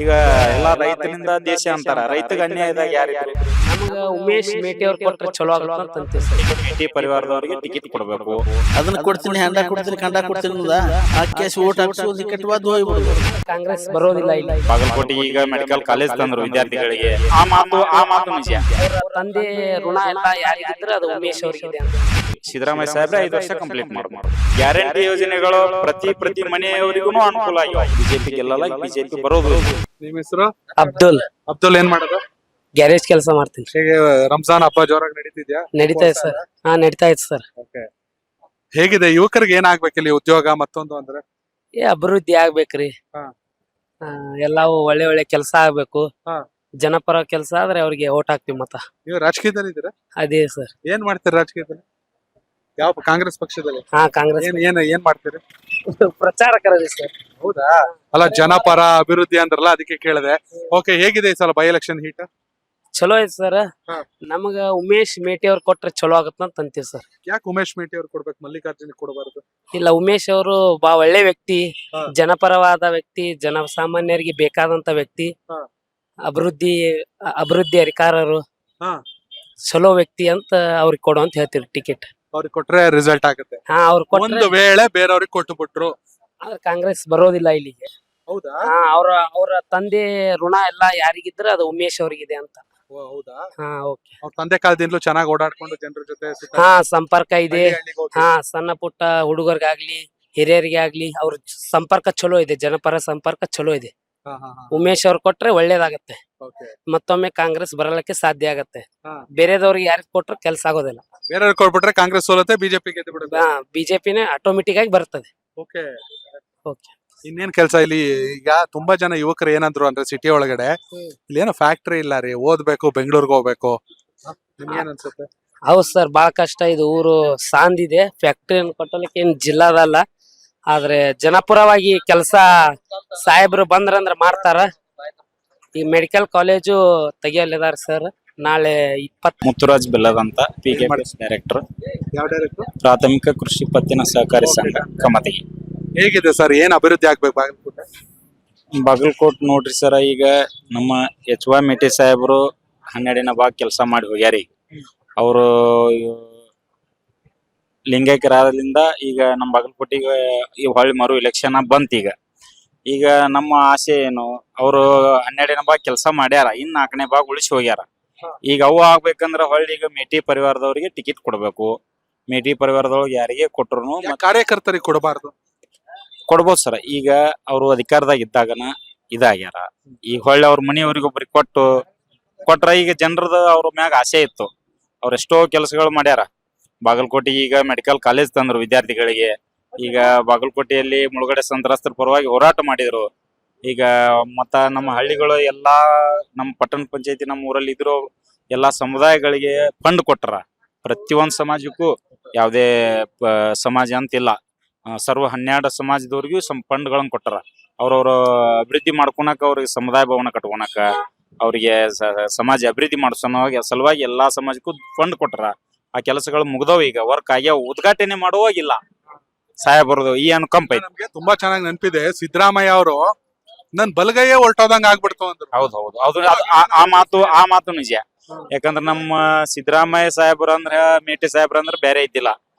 ಈಗ ಎಲ್ಲಾ ರೈತನಿಂದ ದೇಶ ಅಂತಾರ, ರೈತಗೆ ಅನ್ಯಾಯದಾಗ ಯಾರಿದ್ರು? ನಮಗ ಉಮೇಶ್ ಮೇಟಿ ಅವ್ರು ಕೊಟ್ರೆ ಚಲೋ ಆಗತ್ತ ಅಂತೀವಿ ಸರ್. ಮೇಟಿ ಪರಿವಾರದವರಿಗೆ ಟಿಕೆಟ್ ಕೊಡಬೇಕು. ಅದನ್ನ ಕೊಡ್ತೀನಿ, ಹಂಡ ಕೊಡ್ತೀನಿ, ಕಂಡ ಕೊಡ್ತೀನಿ ಅನ್ನೋದ ಹಾಕಿ ಓಟ್ ಹಾಕ್ಸೋದು ಕೆಟ್ಟವಾದ ಹೋಗ್ಬಿಡುದು. ಕಾಂಗ್ರೆಸ್ ಬರೋದಿಲ್ಲ ಇಲ್ಲಿ. ಬಾಗಲಕೋಟೆಗೆ ಈಗ ಮೆಡಿಕಲ್ ಕಾಲೇಜ್ ತಂದ್ರು ವಿದ್ಯಾರ್ಥಿಗಳಿಗೆ. ಆ ಮಾತು ನಿಜ. ಅವ್ರ ತಂದೆ ಋಣ ಎಲ್ಲ ಯಾರಿಗಿದ್ರೆ ಅದು ಉಮೇಶ್ ಅವರಿಗೆ ಅಂತ. ಸಿದ್ದರಾಮಯ್ಯ ಸಾಹೇಬ್ರೆ 5 ವರ್ಷ ಕಂಪ್ಲೀಟ್ ಮಾಡ್ಬೋದು. ಗ್ಯಾರಂಟಿ ಯೋಜನೆಗಳು ಪ್ರತಿ ಮನೆಯವರಿಗೂ ಅನುಕೂಲ ಆಗಿವೆ. ಬಿಜೆಪಿ ಗೆಲ್ಲಲ್ಲ, ಬಿಜೆಪಿ ಬರೋದು. ನಿಮ್ ಹೆಸರು? ಅಬ್ದುಲ್ ಏನ್ ಮಾಡೋದು? ಗ್ಯಾರೇಜ್ ಕೆಲಸ ಮಾಡ್ತೀನಿ. ಹೇಗೆ ರಂಜಾನ್ ಹಬ್ಬ ಜೋರಾಗಿ ನಡೀತಿದ್ಯಾ? ನಡೀತಾ ಇದೆ ಸರ್. ನಡೀತಾ ಇದೆ ಸರ್. ಹೇಗಿದೆ ಯುವಕರಿಗೆ ಏನಾಗ್ಬೇಕು ಇಲ್ಲಿ ಉದ್ಯೋಗ ಮತ್ತೊಂದು ಅಂದ್ರೆ? ಅಭಿವೃದ್ಧಿ ಆಗ್ಬೇಕ್ರಿ. ಹಾ. ಎಲ್ಲಾವು ಒಳ್ಳೆ ಕೆಲಸ ಆಗ್ಬೇಕು. ಹಾ. ಜನಪರ ಕೆಲಸ ಆದ್ರೆ ಅವ್ರಿಗೆ ಓಟ್ ಹಾಕ್ತಿವಿ ಮತ್ತ. ನೀವು ರಾಜಕೀಯದಲ್ಲಿ ಇದ್ದೀರಾ? ಅದೇ ಸರ್. ಏನ್ ಮಾಡ್ತೀರಿ ರಾಜಕೀಯದಲ್ಲಿ? ಯಾವ ಕಾಂಗ್ರೆಸ್ ಪಕ್ಷದಲ್ಲಿ? ಕಾಂಗ್ರೆಸ್ ಏನ್ ಮಾಡ್ತೀರಿ? ಪ್ರಚಾರಕರದಿ ಸರ್. ಹೌದಾ? ಅಲ್ಲ, ಜನಪರ ಅಭಿವೃದ್ಧಿ ಅಂದ್ರಲ್ಲ, ಅದಕ್ಕೆ ಕೇಳಿದೆ. ಓಕೆ, ಹೇಗಿದೆ ಈ ಸಲ ಬೈ ಎಲೆಕ್ಷನ್ ಹೀಟ್? ಚಲೋ ಐತಿ ಸರ್. ಹಾ. ನಮಗ ಉಮೇಶ್ ಮೇಟಿ ಅವ್ರು ಕೊಟ್ರೆ ಚಲೋ ಆಗತ್ತ ಅಂತ ಅಂತೀವಿ ಸರ್. ಯಾಕೆ ಉಮೇಶ್ ಮೇಟಿ ಅವ್ರು ಕೊಡ್ಬೇಕು, ಮಲ್ಲಿಕಾರ್ಜುನ್ ಕೊಡಬಾರದು? ಇಲ್ಲ, ಉಮೇಶ್ ಅವರು ಬಾ ಒಳ್ಳೆ ವ್ಯಕ್ತಿ, ಹಾ. ಜನಪರವಾದ ವ್ಯಕ್ತಿ, ಜನಸಾಮಾನ್ಯರಿಗೆ ಬೇಕಾದಂತ ವ್ಯಕ್ತಿ, ಹಾ. ಅಭಿವೃದ್ಧಿ ಅಧಿಕಾರರು, ಹಾ. ಚಲೋ ವ್ಯಕ್ತಿ ಅಂತ ಅವ್ರಿಗೆ ಕೊಡು ಅಂತ ಹೇಳ್ತೀವಿ ಟಿಕೆಟ್. ಅವ್ರಿಗೆ ಕೊಟ್ರೆ ರಿಸಲ್ಟ್ ಆಗುತ್ತೆ. ಅವ್ರು ಕೊಟ್ರೆ ಒಂದು ವೇಳೆ ಬೇರೆಯವ್ರಿಗೆ ಕೊಟ್ಟು ಬಿಟ್ರು? ಕಾಂಗ್ರೆಸ್ ಬರೋದಿಲ್ಲ ಇಲ್ಲಿಗೆ. ಹೌದಾ? ಅವ್ರ ತಂದೆ ಋಣ ಎಲ್ಲ ಯಾರಿಗಿದ್ರೆ ಅದು ಉಮೇಶ್ ಅವ್ರಿಗಿದೆ ಅಂತ. ಹೌದಾ? ಓಕೆ. ಅವ್ರ ತಂದೆ ಕಾಲದಿಂದಲೂ ಚೆನ್ನಾಗಿ ಓಡಾಡ್ಕೊಂಡು ಜನರ ಜೊತೆ ಸಂಪರ್ಕ ಇದೆ. ಸಣ್ಣ ಪುಟ್ಟ ಹುಡುಗರಿಗಾಗ್ಲಿ ಹಿರಿಯರಿಗೆ ಆಗ್ಲಿ ಅವ್ರ ಸಂಪರ್ಕ ಚಲೋ ಇದೆ, ಜನಪರ ಸಂಪರ್ಕ ಚಲೋ ಇದೆ. ಉಮೇಶ್ ಅವ್ರು ಕೊಟ್ರೆ ಒಳ್ಳೇದಾಗತ್ತೆ. ಮತ್ತೊಮ್ಮೆ ಕಾಂಗ್ರೆಸ್ ಬರಲಿಕ್ಕೆ ಸಾಧ್ಯ ಆಗತ್ತೆ. ಬೇರೆದವ್ರಿಗೆ ಯಾರಿಗೆ ಕೊಟ್ರೆ ಕೆಲಸ ಆಗೋದಿಲ್ಲ. ಬೇರೆಯವ್ರಿಗೆ ಕೊಟ್ಬಿಟ್ರೆ ಕಾಂಗ್ರೆಸ್ ಸೋಲುತ್ತೆ, ಬಿಜೆಪಿ ಗೆದ್ದು ಬಿಡುತ್ತೆ. ಬಿಜೆಪಿನೇ ಆಟೋಮೆಟಿಕ್ ಆಗಿ ಬರ್ತದೆ. ಓಕೆ. ಇನ್ನೇನ್ ಕೆಲಸ ಇಲ್ಲಿ? ಈಗ ತುಂಬಾ ಜನ ಯುವಕರು ಏನಂದ್ರು ಅಂದ್ರೆ, ಸಿಟಿ ಒಳಗಡೆ ಇಲ್ಲಿ ಏನೋ ಫ್ಯಾಕ್ಟ್ರಿ ಇಲ್ಲ ರೀ, ಓದ್ಬೇಕು, ಬೆಂಗಳೂರಿಗೆ ಹೋಗ್ಬೇಕು. ನಿಮ್ಗೇನ್ ಅನ್ಸುತ್ತೆ? ಹೌದು ಸರ್, ಬಾಳ ಕಷ್ಟ. ಇದು ಊರು ಸಾಂದಿದೆ, ಫ್ಯಾಕ್ಟ್ರಿ ಕಟ್ಟಲಿಕ್ಕೆ ಏನ್ ಜಿಲ್ಲಾದಲ್ಲ. ಆದ್ರೆ ಜನಪರವಾಗಿ ಕೆಲಸ ಸಾಹೇಬ್ರು ಬಂದ್ರಂದ್ರ ಮಾಡ್ತಾರ. ಈ ಮೆಡಿಕಲ್ ಕಾಲೇಜು ತೆಗಿಯಲಿದಾರ ಸರ್. ನಾಳೆ 20 ಮುತ್ತುರಾಜ್ ಬೆಲ್ಲದ್ ಅಂತ PKPS ಡೈರೆಕ್ಟರ್, ಯಾವ ಡೈರೆಕ್ಟರ್? ಪ್ರಾಥಮಿಕ ಕೃಷಿ ಪತ್ತಿನ ಸಹಕಾರಿ ಸಂಘ ಕಮತಗಿ. ಹೇಗಿದೆ ಸರ್, ಏನ್ ಅಭಿವೃದ್ಧಿ ಆಗ್ಬೇಕು ಬಾಗಲಕೋಟ್? ನೋಡ್ರಿ ಸರ, ಈಗ ನಮ್ಮ HY ಮೇಟಿ ಸಾಹೇಬರು 12ನೇ ಭಾಗ ಕೆಲಸ ಮಾಡಿ ಹೋಗ್ಯಾರಿ. ಅವರು ಲಿಂಗೈಕ್ಯರಾದ್ರಿಂದ ಈಗ ನಮ್ಮ ಬಾಗಲಕೋಟಿಗೆ ಈ ಹೊಳ್ಳಿ ಮರು ಎಲೆಕ್ಷನ್ ಬಂತ. ಈಗ ನಮ್ಮ ಆಸೆ ಏನು, ಅವರು 12ನೇ ಭಾಗ ಕೆಲಸ ಮಾಡ್ಯಾರ, ಇನ್ 4ನೇ ಭಾಗ ಉಳಿಸಿ ಹೋಗ್ಯಾರ. ಈಗ ಅವು ಆಗ್ಬೇಕಂದ್ರ ಹೊಳ್ಳಿ ಈಗ ಮೇಟಿ ಪರಿವಾರದವ್ರಿಗೆ ಟಿಕೆಟ್ ಕೊಡ್ಬೇಕು. ಮೇಟಿ ಪರಿವಾರದೊಳಗೆ ಯಾರಿಗೆ ಕೊಟ್ರು ಕಾರ್ಯಕರ್ತರಿಗೆ ಕೊಡಬಾರ್ದು? ಕೊಡ್ಬೋದು ಸರ್. ಈಗ ಅವರು ಅಧಿಕಾರದಾಗ ಇದ್ದಾಗನ ಇದಾಗ್ಯಾರ. ಈಗ ಹೊಳ್ಳಿ ಅವ್ರ ಮನೆಯವ್ರಿಗೊಬ್ರಿಗೆ ಕೊಟ್ರ ಈಗ ಜನರದ ಅವ್ರ ಮ್ಯಾಗ ಆಸೆ ಇತ್ತು. ಅವ್ರ ಎಷ್ಟೋ ಕೆಲಸಗಳು ಮಾಡ್ಯಾರ. ಬಾಗಲಕೋಟೆಗೆ ಈಗ ಮೆಡಿಕಲ್ ಕಾಲೇಜ್ ತಂದ್ರು ವಿದ್ಯಾರ್ಥಿಗಳಿಗೆ. ಈಗ ಬಾಗಲಕೋಟೆಯಲ್ಲಿ ಮುಳುಗಡೆ ಸಂತ್ರಸ್ತರ ಪರವಾಗಿ ಹೋರಾಟ ಮಾಡಿದ್ರು. ಈಗ ಮತ್ತ ನಮ್ಮ ಹಳ್ಳಿಗಳು ಎಲ್ಲಾ ನಮ್ಮ ಪಟ್ಟಣ ಪಂಚಾಯತಿ ನಮ್ಮ ಊರಲ್ಲಿ ಇದ್ರು ಎಲ್ಲಾ ಸಮುದಾಯಗಳಿಗೆ ಫಂಡ್ ಕೊಟ್ಟಾರ. ಪ್ರತಿಯೊಂದು ಸಮಾಜಕ್ಕೂ ಯಾವುದೇ ಸಮಾಜ ಅಂತಿಲ್ಲ, ಸರ್ವ 12 ಸಮಾಜದವ್ರಿಗೂ ಫಂಡ್ಗಳನ್ನ ಕೊಟ್ಟಾರ. ಅವ್ರವ್ರ ಅಭಿವೃದ್ಧಿ ಮಾಡ್ಕೊಳಕ, ಅವ್ರಿಗೆ ಸಮುದಾಯ ಭವನ ಕಟ್ಕೊಳಕ, ಅವ್ರಿಗೆ ಸಮಾಜ ಅಭಿವೃದ್ಧಿ ಮಾಡೋ ಸಲುವಾಗಿ ಎಲ್ಲಾ ಸಮಾಜಕ್ಕೂ ಫಂಡ್ ಕೊಟ್ಟಾರ. ಆ ಕೆಲಸಗಳು ಮುಗ್ದವ್, ಈಗ ವರ್ಕ್ ಆಗ್ಯಾವ. ಉದ್ಘಾಟನೆ ಮಾಡುವಾಗಿಲ್ಲ ಸಾಹೇಬರದು ಈ ಅನುಕಂಪ ಐತಿ. ನಮ್ಗೆ ತುಂಬಾ ಚೆನ್ನಾಗಿ ನೆನಪಿದೆ, ಸಿದ್ದರಾಮಯ್ಯ ಅವರು ನನ್ ಬಲಗೈಯೇ ಹೊರಟೋದಂಗ ಆಗ್ಬಿಡ್ತು ಅಂದ್ರು. ಹೌದು, ಆ ಮಾತು ನಿಜ. ಯಾಕಂದ್ರ ನಮ್ಮ ಸಿದ್ದರಾಮಯ್ಯ ಸಾಹೇಬ್ರ ಅಂದ್ರ ಮೇಟಿ ಸಾಹೇಬ್ರ ಅಂದ್ರ ಬೇರೆ ಇದ್ದಿಲ್ಲ.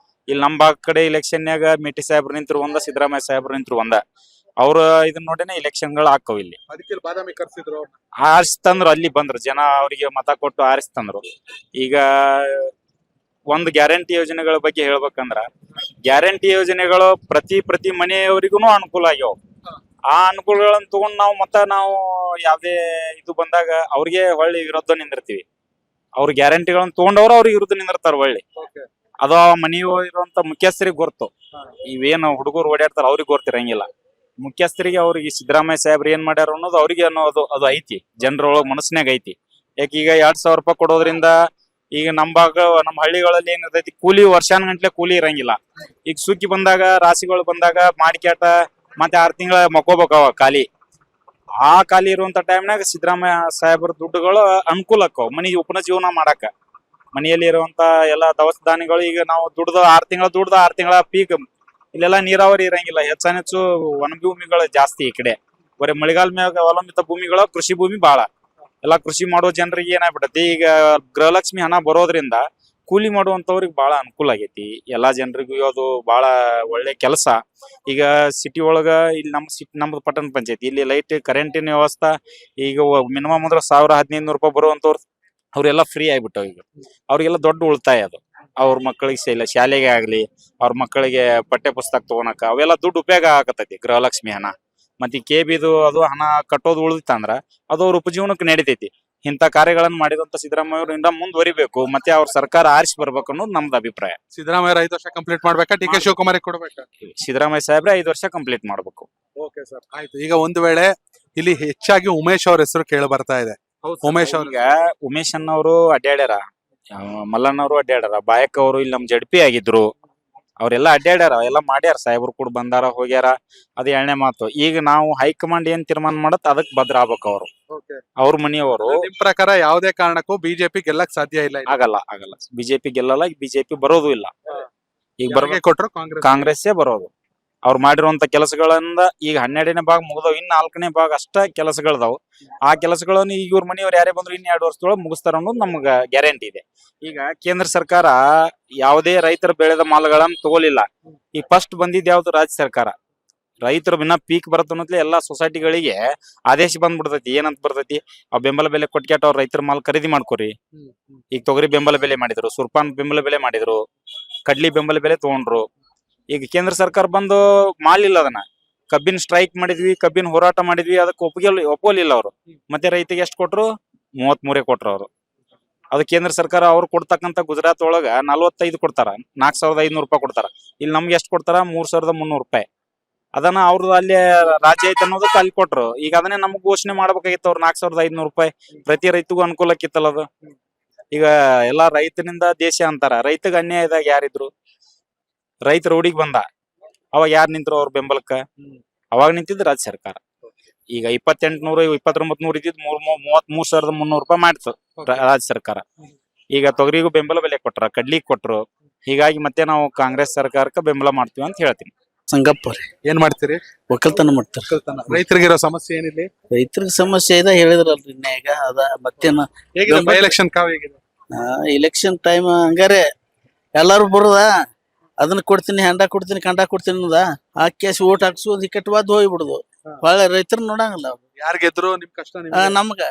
ಇಲ್ಲಿ ನಮ್ಮ ಭಾಗ ಕಡೆ ಇಲೆಕ್ಷನ್ಯಾಗ ಮೇಟಿ ಸಾಹೇಬ್ರ ನಿಂತ್ರು ಒಂದ, ಸಿದ್ದರಾಮಯ್ಯ ಸಾಹೇಬ್ರ ನಿಂತ್ರು ಒಂದ. ಅವ್ರ ಇದನ್ನ ನೋಡಿನ ಇಲೆಕ್ಷನ್ಗಳು ಹಾಕವ್. ಇಲ್ಲಿ ಬಾದಾಮಿ ಕರ್ಸಿದ್ರು, ಆರಿಸ್ತಂದ್ರು, ಅಲ್ಲಿ ಬಂದ್ರು ಜನ, ಅವ್ರಿಗೆ ಮತ ಕೊಟ್ಟು ಆರಿಸ್ತಂದ್ರು. ಈಗ ಒಂದು ಗ್ಯಾರಂಟಿ ಯೋಜನೆಗಳ ಬಗ್ಗೆ ಹೇಳ್ಬೇಕಂದ್ರ, ಗ್ಯಾರಂಟಿ ಯೋಜನೆಗಳು ಪ್ರತಿ ಮನೆಯವರಿಗೂ ಅನುಕೂಲ ಆಗ್ಯಾವ. ಆ ಅನುಕೂಲಗಳನ್ನ ತಗೊಂಡ್ ನಾವು ಯಾವ್ದೇ ಇದು ಬಂದಾಗ ಅವ್ರಿಗೆ ಹೊಳ್ಳಿ ವಿರುದ್ಧ ನಿಂದಿರ್ತೀವಿ. ಅವ್ರ ಗ್ಯಾರಂಟಿಗಳನ್ನ ತಗೊಂಡವ್ರು ಅವ್ರಿಗೆ ವಿರುದ್ಧ ನಿಂದಿರ್ತಾರ ಹೊಳ್ಳಿ. ಅದು ಆ ಮನೆಯೋ ಇರುವಂತ ಮುಖ್ಯಸ್ಥರಿಗೆ ಗೊತ್ತು. ಇವೇನು ಹುಡುಗರು ಓಡಾಡ್ತಾರ ಅವ್ರಿಗೆ ಗೊತ್ತಿರಂಗಿಲ್ಲ. ಮುಖ್ಯಸ್ಥರಿಗೆ ಅವ್ರಿಗೆ ಸಿದ್ದರಾಮಯ್ಯ ಸಾಹೇಬ್ರು ಏನ್ ಮಾಡ್ಯಾರ ಅನ್ನೋದು ಅವ್ರಿಗೆ ಅದು ಐತಿ, ಜನರೊಳಗ ಮನಸ್ಸಿನಾಗ ಐತಿ. ಯಾಕೆ ಈಗ 2000 ರೂಪಾಯಿ ಕೊಡೋದ್ರಿಂದ ಈಗ ನಮ್ಮ ಹಳ್ಳಿಗಳಲ್ಲಿ ಏನಿರ್ತೈತಿ, ಕೂಲಿ ವರ್ಷಾನ್ಗಂಟ್ಲೆ ಕೂಲಿ ಇರಂಗಿಲ್ಲ. ಈಗ ಸುಗ್ಗಿ ಬಂದಾಗ, ರಾಶಿಗಳು ಬಂದಾಗ ಮಾಡಿಕ್ಯಾಟ ಮತ್ತೆ 6 ತಿಂಗಳ ಮಕ್ಕೋಬೇಕವ ಖಾಲಿ. ಆ ಖಾಲಿ ಇರುವಂತ ಟೈಮ್ನಾಗ ಸಿದ್ದರಾಮಯ್ಯ ಸಾಹೇಬ್ರ ದುಡ್ಡುಗಳು ಅನುಕೂಲ ಆಕ್ಕವ್ ಮನಿಗೆ ಉಪಜೀವನ ಮಾಡಾಕ. ಮನೆಯಲ್ಲಿ ಇರುವಂತ ಎಲ್ಲಾ ದವಸ ಧಾನ್ಯಗಳು ಈಗ ನಾವು 6 ತಿಂಗಳ ಪೀಕ್. ಇಲ್ಲೆಲ್ಲಾ ನೀರಾವರಿ ಇರಂಗಿಲ್ಲ, ಹೆಚ್ಚು ಒಣಭೂಮಿಗಳು ಜಾಸ್ತಿ ಈ ಕಡೆ ಬರೀ ಮಳೆಗಾಲ ಮ್ಯಾಗ ಅವಲಂಬಿತ ಭೂಮಿಗಳ ಕೃಷಿ ಭೂಮಿ ಬಾಳ. ಎಲ್ಲಾ ಕೃಷಿ ಮಾಡೋ ಜನರಿಗೆ ಏನಾಗ್ಬಿಟ್ಟತಿ, ಈಗ ಗೃಹಲಕ್ಷ್ಮಿ ಹಣ ಬರೋದ್ರಿಂದ ಕೂಲಿ ಮಾಡುವಂತವ್ರಿಗೆ ಬಹಳ ಅನುಕೂಲ ಆಗೈತಿ. ಎಲ್ಲಾ ಜನರಿಗೂ ಅದು ಬಹಳ ಒಳ್ಳೆ ಕೆಲಸ. ಈಗ ಸಿಟಿ ಒಳಗ ಇಲ್ಲಿ ನಮ್ದು ಪಟ್ಟಣ ಪಂಚಾಯತಿ ಇಲ್ಲಿ ಲೈಟ್ ಕರೆಂಟಿನ ವ್ಯವಸ್ಥೆ ಈಗ ಮಿನಿಮಮ್ ಅಂದ್ರೆ 1000-1500 ರೂಪಾಯಿ ಬರುವಂತವ್ರು ಅವ್ರೆಲ್ಲ ಫ್ರೀ ಆಗ್ಬಿಟ್ಟವ್. ಈಗ ಅವ್ರಿಗೆಲ್ಲ ದೊಡ್ಡ ಉಳಿತಾಯ ಅದು. ಅವ್ರ ಮಕ್ಕಳಿಗೆ ಶಾಲೆಗೆ ಆಗ್ಲಿ, ಅವ್ರ ಮಕ್ಕಳಿಗೆ ಪಠ್ಯ ಪುಸ್ತಕ ತಗೊಳಕ ಅವೆಲ್ಲ ದುಡ್ಡು ಉಪಯೋಗ ಆಗತೈತಿ ಗೃಹಲಕ್ಷ್ಮಿ ಹಣ. ಮತ್ತೆ ಕೆಬಿದು ಅದು ಹಣ ಕಟ್ಟೋದು ಉಳಿದಿತ್ತಂದ್ರ ಅದು ಅವ್ರ ಉಪಜೀವನಕ್ಕೆ ನಡಿತೈತಿ. ಇಂಥ ಕಾರ್ಯಗಳನ್ನು ಮಾಡಿದಂತ ಸಿದ್ದರಾಮಯ್ಯ ಅವರು ಇಂದ ಮುಂದುವರಿಬೇಕು, ಮತ್ತೆ ಅವ್ರ ಸರ್ಕಾರ ಆರಿಸಿ ಬರ್ಬೇಕು ಅನ್ನೋದು ನಮ್ದು ಅಭಿಪ್ರಾಯ. ಸಿದ್ದರಾಮಯ್ಯ 5 ವರ್ಷ ಕಂಪ್ಲೀಟ್ ಮಾಡ್ಬೇಕಾ, ಡಿ ಕೆ ಶಿವಕುಮಾರ್ ಕೊಡ್ಬೇಕಾ? ಸಿದ್ದರಾಮಯ್ಯ ಸಾಹೇಬ್ರೆ 5 ವರ್ಷ ಕಂಪ್ಲೀಟ್ ಮಾಡ್ಬೇಕು. ಓಕೆ ಸರ್, ಆಯ್ತು. ಈಗ ಒಂದು ವೇಳೆ ಇಲ್ಲಿ ಹೆಚ್ಚಾಗಿ ಉಮೇಶ್ ಅವ್ರ ಹೆಸರು ಕೇಳಿ ಬರ್ತಾ ಇದೆ. ಉಮೇಶ್ ಅವ್ರ ಈಗ ಉಮೇಶ್ ಅನ್ನೋರು ಅಡ್ಡಾಡ್ಯಾರ, ಮಲ್ಲಣ್ಣವರು ಅಡ್ಡಾಡ್ಯಾರ, ಬಾಯಕ್ ಅವರು ಇಲ್ಲಿ ನಮ್ ಜಡ್ಪಿ ಆಗಿದ್ರು, ಅವ್ರೆಲ್ಲ ಅಡ್ಡಾಡ್ಯಾರ, ಎಲ್ಲ ಮಾಡ್ಯಾರ. ಸಾಹೇಬ್ರು ಕೂಡ ಬಂದಾರ ಹೋಗ್ಯಾರ, ಅದ್ 2ನೇ ಮಾತು. ಈಗ ನಾವು ಹೈಕಮಾಂಡ್ ಏನ್ ತೀರ್ಮಾನ ಮಾಡತ್ ಅದಕ್ ಭದ್ರ ಆಗ್ಬೇಕು. ಅವರು ಅವ್ರ ಮನೆಯವರು. ನಿಮ್ ಪ್ರಕಾರ ಯಾವುದೇ ಕಾರಣಕ್ಕೂ ಬಿಜೆಪಿ ಗೆಲ್ಲಕ್ ಸಾಧ್ಯ ಇಲ್ಲ? ಆಗಲ್ಲ. ಬಿಜೆಪಿ ಗೆಲ್ಲಲ್ಲ, ಬಿಜೆಪಿ ಬರೋದು ಇಲ್ಲ. ಈಗ ಬರ್ಬೇಕು ಕೊಟ್ರು ಕಾಂಗ್ರೆಸ್ಸೇ ಬರೋದು. ಅವ್ರು ಮಾಡಿರುವಂತ ಕೆಲಸಗಳಿಂದ ಈಗ 12ನೇ ಭಾಗ ಮುಗಿದವ್, ಇನ್ 4ನೇ ಭಾಗ ಅಷ್ಟ ಕೆಲಸಗಳದಾವ್. ಆ ಕೆಲಸಗಳನ್ನು ಈಗ ಇವ್ರ ಮನೆಯವ್ರು ಯಾರೇ ಬಂದ್ರು ಇನ್ 2 ವರ್ಷದೊಳಗೆ ಮುಗಿಸ್ತಾರ ಅನ್ನೋದು ನಮ್ಗ ಗ್ಯಾರಂಟಿ ಇದೆ. ಈಗ ಕೇಂದ್ರ ಸರ್ಕಾರ ಯಾವುದೇ ರೈತರ ಬೆಳೆದ ಮಾಲುಗಳನ್ನ ತಗೋಲಿಲ್ಲ. ಈಗ ಫಸ್ಟ್ ಬಂದಿದ್ ಯಾವ್ದು ರಾಜ್ಯ ಸರ್ಕಾರ. ರೈತರು ಬಿನ್ನ ಪೀಕ್ ಬರತ್ತನ್ನೋದ್ಲೆ ಎಲ್ಲಾ ಸೊಸೈಟಿಗಳಿಗೆ ಆದೇಶ ಬಂದ್ಬಿಡ್ತೈತಿ. ಏನಂತ ಬರ್ತೈತಿ, ಆ ಬೆಂಬಲ ಬೆಲೆ ಕೊಟ್ಕ್ಯಾಟ ಅವ್ರ ರೈತರ ಮಾಲ್ ಖರೀದಿ ಮಾಡ್ಕೊರಿ. ಈಗ ತೊಗರಿ ಬೆಂಬಲ ಬೆಲೆ ಮಾಡಿದ್ರು, ಸುರ್ಪಾನ್ ಬೆಂಬಲ ಬೆಲೆ ಮಾಡಿದ್ರು, ಕಡ್ಲಿ ಬೆಂಬಲ ಬೆಲೆ ತಗೊಂಡ್ರು. ಈಗ ಕೇಂದ್ರ ಸರ್ಕಾರ ಬಂದು ಮಾಲಿಲ್ಲ ಅದನ್ನ. ಕಬ್ಬಿನ ಸ್ಟ್ರೈಕ್ ಮಾಡಿದ್ವಿ, ಕಬ್ಬಿನ ಹೋರಾಟ ಮಾಡಿದ್ವಿ, ಅದಕ್ಕೆ ಒಪ್ಪಲಿಲ್ಲ ಅವರು. ಮತ್ತೆ ರೈತಿಗೆ ಎಷ್ಟು ಕೊಟ್ರು? 33 ಕೊಟ್ರು ಅವರು. ಅದು ಕೇಂದ್ರ ಸರ್ಕಾರ ಅವ್ರು ಕೊಡ್ತಕ್ಕಂತ ಗುಜರಾತ್ ಒಳಗ 45 ಕೊಡ್ತಾರ, 4500 ರೂಪಾಯಿ ಕೊಡ್ತಾರ. ಇಲ್ಲಿ ನಮ್ಗೆ ಎಷ್ಟು ಕೊಡ್ತಾರ? 3300 ರೂಪಾಯಿ. ಅದನ್ನ ಅವ್ರದ್ದು ಅಲ್ಲಿ ರಾಜ್ಯ ಐತೆ ಅನ್ನೋದಕ್ಕೆ ಅಲ್ಲಿ ಕೊಟ್ರು. ಈಗ ಅದನ್ನೇ ನಮಗ್ ಘೋಷಣೆ ಮಾಡ್ಬೇಕಾಗಿತ್ತು ಅವ್ರು 4500 ರೂಪಾಯಿ. ಪ್ರತಿ ರೈತಗೂ ಅನುಕೂಲ ಆಕಿತ್ತಲ್ಲ ಅದು. ಈಗ ಎಲ್ಲಾ ರೈತನಿಂದ ದೇಶ ಅಂತಾರ, ರೈತಗ ಅನ್ಯಾಯದಾಗ ಯಾರಿದ್ರು? ರೈತ ರೋಡಿಗೆ ಬಂದ, ಅವಾಗ ಯಾರು ನಿಂತ್ರು ಅವ್ರ ಬೆಂಬಲಕ್ಕ? ಅವಾಗ ನಿಂತಿದ್ ರಾಜ್ಯ ಸರ್ಕಾರ. ಈಗ 2800 2900 ಇದ್ದಿದ್ 33,300 ರೂಪಾಯಿ ಮಾಡ್ತು ರಾಜ್ಯ ಸರ್ಕಾರ. ಈಗ ತೊಗರಿಗೂ ಬೆಂಬಲ ಬೆಲೆ ಕೊಟ್ರ, ಕಡ್ಲಿಗ್ ಕೊಟ್ರು. ಹೀಗಾಗಿ ಮತ್ತೆ ನಾವು ಕಾಂಗ್ರೆಸ್ ಸರ್ಕಾರಕ್ಕೆ ಬೆಂಬಲ ಮಾಡ್ತೀವಿ ಅಂತ ಹೇಳ್ತೀನಿ. ಸಂಗಪ್ಪ ಏನ್ ಮಾಡ್ತೀರಿ? ಒಕ್ಕಲ್ತನ ಮಾಡ್ತಾರ. ರೈತರಿಗಿರೋ ಸಮಸ್ಯೆ ಏನಿದೆ? ರೈತರಿಗೆ ಸಮಸ್ಯೆ ಇದೆ ಹೇಳಿದ್ರಲ್ರಿ ಇನ್ನ. ಈಗ ಅದ ಮತ್ತೇನ ಬೈ ಎಲೆಕ್ಷನ್ ಕಾವ್ ಹೇಗಿದೆ? ಇಲೆಕ್ಷನ್ ಟೈಮ್ ಹಂಗಾರೆ ಎಲ್ಲಾರು ಬರುದ, ಅದನ್ನ ಕೊಡ್ತೀನಿ, ಹೆಂಡ ಕೊಡ್ತೀನಿ, ಕಂಡ ಕೊಡ್ತೀನಿ ಅನ್ನೋದ ಆ ಕೇಸ್ ಓಟ್ ಹಾಕ್ಸೋದು, ಇಕ್ಕಟ್ಟವಾದ ಹೋಗ್ಬಿಡುದು. ಒಳ್ಳೆ ರೈತರು ನೋಡಂಗಿಲ್ಲ ಅವ್ರು. ಯಾರ್ ಗೆದ್ರು ನಿಮ್ ಕಷ್ಟ ನಮ್ಗ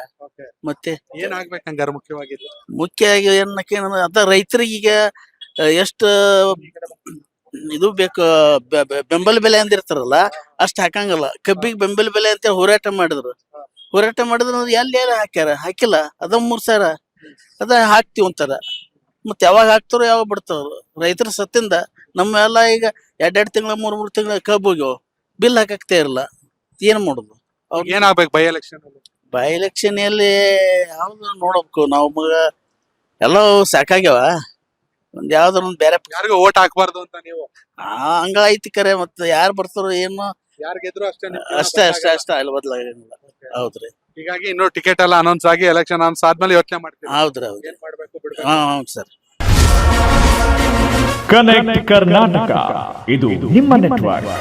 ಮತ್ತೆ ಏನ್ ಆಗ್ಬೇಕು ಹಂಗಾರ? ಮುಖ್ಯವಾಗಿ ಮುಖ್ಯವಾಗಿ ಅದ ರೈತರಿಗೆ ಈಗ ಎಷ್ಟ ಇದು ಬೇಕು, ಬೆಂಬಲ ಬೆಲೆ ಅಂದಿರ್ತಾರಲ್ಲ ಅಷ್ಟ್ ಹಾಕಂಗಲ್ಲ. ಕಬ್ಬಿಗೆ ಬೆಂಬಲ ಬೆಲೆ ಅಂತ ಹೋರಾಟ ಮಾಡಿದ್ರು ಎಲ್ಲಿ ಹಾಕಿಲ್ಲ. ಅದ 3000 ಅದ ಹಾಕ್ತಿವ್ ಅಂತಾರ. ಮತ್ ಯಾವಾಗ ಹಾಕ್ತಾರೋ ಯಾವಾಗ ಬಿಡ್ತಾರ? ರೈತರ ಸತ್ತಿಂದ ನಮ್ಮ ಎಲ್ಲ ಈಗ 2 ತಿಂಗಳ 3 ತಿಂಗಳ ಕಬ್ಬು ಹೋಗ್ಯಾವ, ಬಿಲ್ ಹಾಕಕ್ತೇ ಇರಲ್ಲ. ಏನ್ ಮಾಡುದು? ಏನಾಗ್ಬೇಕು ಬೈ ಎಲೆಕ್ಷನ್? ಬೈ ಎಲೆಕ್ಷನ್ ಅಲ್ಲಿ ಯಾವ್ದು ನೋಡ್ಬೇಕು ನಾವು? ಮಗ ಎಲ್ಲ ಸಾಕಾಗ್ಯಾವ. ಒಂದ್ ಯಾವ್ದಾರ ಒಂದ್ ಬೇರೆ ಯಾರಿಗೂ ಓಟ್ ಹಾಕ್ಬಾರ್ದು ಅಂತ ನೀವು ಹಂಗ ಐತಿ ಕರೆ. ಮತ್ತೆ ಯಾರು ಬರ್ತಾರೋ ಏನು, ಯಾರ್ ಗೆದ್ರು ಅಷ್ಟೇ ಅಲ್ಲಿ ಬದಲಾಗಿಲ್ಲ. ಹೌದ್ರಿ. ಹೀಗಾಗಿ ಇನ್ನು ಟಿಕೆಟ್ ಎಲ್ಲ ಅನೌನ್ಸ್ ಆಗಿ ಎಲೆಕ್ಷನ್ ಅನೌನ್ಸ್ ಆದ್ಮೇಲೆ ಯೋಚನೆ ಮಾಡ್ತೀವಿ. ಹೌದ್ರಿ. ಏನ್ ಮಾಡ್ಬೇಕು ಬಿಡ್ಬೇಕು? ಹೌದು ಸರ್. ಕನೆಕ್ಟ್ ಕರ್ನಾಟಕ, ಇದು ನಿಮ್ಮ ನೆಟ್ವರ್ಕ್.